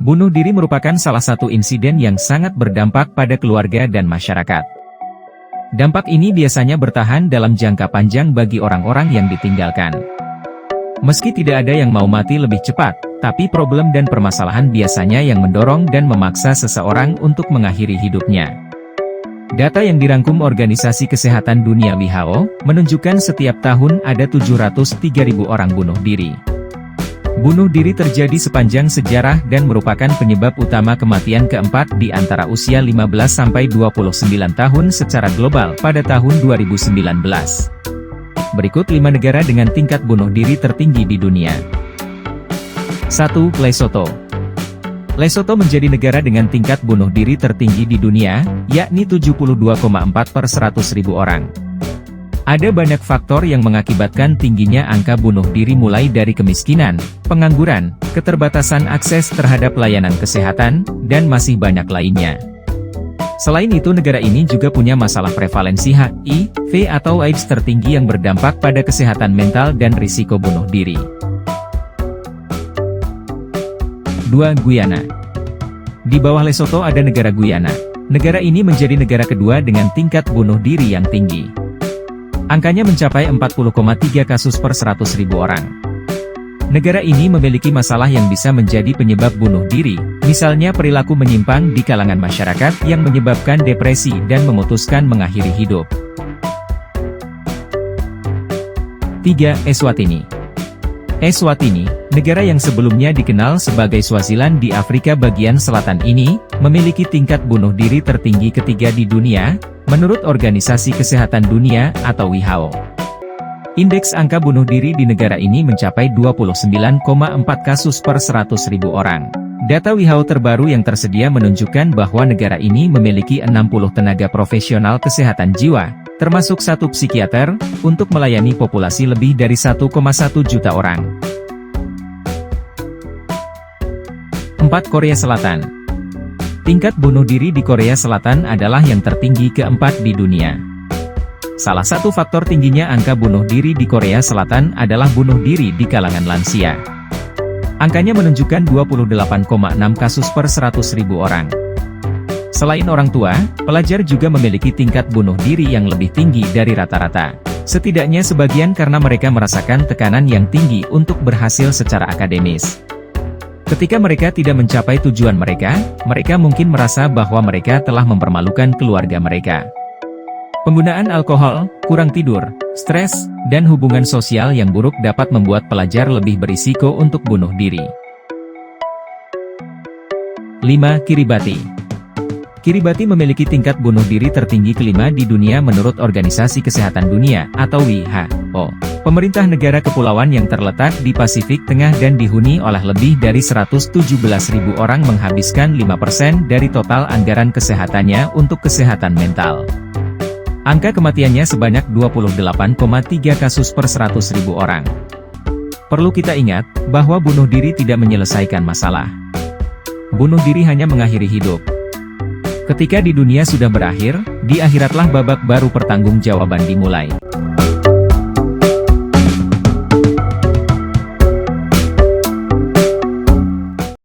Bunuh diri merupakan salah satu insiden yang sangat berdampak pada keluarga dan masyarakat. Dampak ini biasanya bertahan dalam jangka panjang bagi orang-orang yang ditinggalkan. Meski tidak ada yang mau mati lebih cepat, tapi problem dan permasalahan biasanya yang mendorong dan memaksa seseorang untuk mengakhiri hidupnya. Data yang dirangkum Organisasi Kesehatan Dunia WHO, menunjukkan setiap tahun ada 703.000 orang bunuh diri. Bunuh diri terjadi sepanjang sejarah dan merupakan penyebab utama kematian keempat di antara usia 15-29 tahun secara global pada tahun 2019. Berikut 5 negara dengan tingkat bunuh diri tertinggi di dunia. 1. Lesotho. Lesotho menjadi negara dengan tingkat bunuh diri tertinggi di dunia, yakni 72,4 per 100.000 orang. Ada banyak faktor yang mengakibatkan tingginya angka bunuh diri mulai dari kemiskinan, pengangguran, keterbatasan akses terhadap layanan kesehatan, dan masih banyak lainnya. Selain itu negara ini juga punya masalah prevalensi HIV atau AIDS tertinggi yang berdampak pada kesehatan mental dan risiko bunuh diri. 2. Guyana. Di bawah Lesotho ada negara Guyana. Negara ini menjadi negara kedua dengan tingkat bunuh diri yang tinggi. Angkanya mencapai 40,3 kasus per 100.000 orang. Negara ini memiliki masalah yang bisa menjadi penyebab bunuh diri, misalnya perilaku menyimpang di kalangan masyarakat yang menyebabkan depresi dan memutuskan mengakhiri hidup. 3. Eswatini. Eswatini, negara yang sebelumnya dikenal sebagai Swaziland di Afrika bagian selatan ini, memiliki tingkat bunuh diri tertinggi ketiga di dunia, menurut Organisasi Kesehatan Dunia atau WHO. Indeks angka bunuh diri di negara ini mencapai 29,4 kasus per 100.000 orang. Data WHO terbaru yang tersedia menunjukkan bahwa negara ini memiliki 60 tenaga profesional kesehatan jiwa, termasuk 1 psikiater, untuk melayani populasi lebih dari 1,1 juta orang. 4. Korea Selatan. Tingkat bunuh diri di Korea Selatan adalah yang tertinggi keempat di dunia. Salah satu faktor tingginya angka bunuh diri di Korea Selatan adalah bunuh diri di kalangan lansia. Angkanya menunjukkan 28,6 kasus per 100.000 orang. Selain orang tua, pelajar juga memiliki tingkat bunuh diri yang lebih tinggi dari rata-rata. Setidaknya sebagian karena mereka merasakan tekanan yang tinggi untuk berhasil secara akademis. Ketika mereka tidak mencapai tujuan mereka mungkin merasa bahwa mereka telah mempermalukan keluarga mereka. Penggunaan alkohol, kurang tidur, stres, dan hubungan sosial yang buruk dapat membuat pelajar lebih berisiko untuk bunuh diri. 5. Kiribati. Kiribati memiliki tingkat bunuh diri tertinggi kelima di dunia menurut Organisasi Kesehatan Dunia atau WHO. Pemerintah negara kepulauan yang terletak di Pasifik Tengah dan dihuni oleh lebih dari 117.000 orang menghabiskan 5% dari total anggaran kesehatannya untuk kesehatan mental. Angka kematiannya sebanyak 28,3 kasus per 100.000 orang. Perlu kita ingat, bahwa bunuh diri tidak menyelesaikan masalah. Bunuh diri hanya mengakhiri hidup. Ketika di dunia sudah berakhir, di akhiratlah babak baru pertanggungjawaban dimulai.